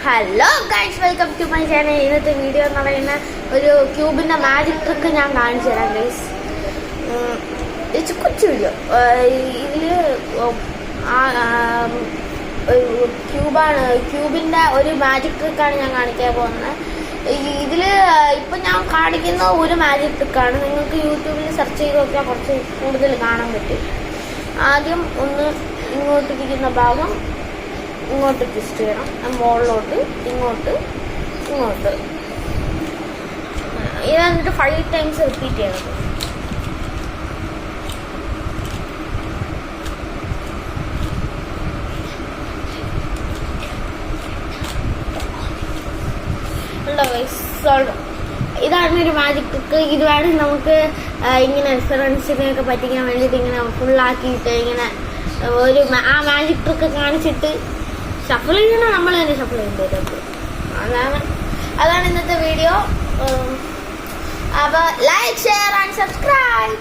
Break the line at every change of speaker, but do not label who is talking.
Hello guys, welcome to my channel. ഇന്നത്തെ video എന്ന് പറയുന്ന ഒരു ക്യൂബിൻ്റെ മാജിക് ട്രിക്ക് ഞാൻ കാണിച്ചു തരാം ഗൈസ്. കൊച്ചു വീഡിയോ. ഇതിൽ ക്യൂബിൻ്റെ ഒരു മാജിക് ട്രിക്കാണ് ഞാൻ കാണിക്കാൻ പോകുന്നത്. ഇതിൽ ഇപ്പം ഞാൻ കാണിക്കുന്ന ഒരു മാജിക് ട്രിക്കാണ്. നിങ്ങൾക്ക് യൂട്യൂബിൽ സെർച്ച് ചെയ്ത് നോക്കിയാൽ കുറച്ച് കൂടുതൽ കാണാൻ പറ്റും. ആദ്യം ഒന്ന് ഇങ്ങോട്ടിരിക്കുന്ന ഭാഗം ഇങ്ങോട്ട് ട്വിസ്റ്റ് ചെയ്യണം, മുകളിലോട്ട് ഇങ്ങോട്ട് ഇത് എന്നിട്ട് 5 ടൈംസ് റിപ്പീറ്റ് ചെയ്യണം. ഇതാണ് ഒരു മാജിക് ട്രിക്ക്. ഇത് വേണമെങ്കിൽ നമുക്ക് ഇങ്ങനെ ഫ്രണ്ട്സിനെയൊക്കെ പറ്റിക്കാൻ വേണ്ടിയിട്ട് ഇങ്ങനെ ഫുള്ളാക്കിയിട്ട് ഇങ്ങനെ ആ മാജിക് ട്രിക്ക് കാണിച്ചിട്ട് ഷഫിൾ ചെയ്യണം. നമ്മൾ തന്നെ ഷഫിൾ ചെയ്യേണ്ടത്. അതാണ് ഇന്നത്തെ വീഡിയോ. അപ്പോൾ ലൈക്ക്, ഷെയർ ആൻഡ് സബ്സ്ക്രൈബ്.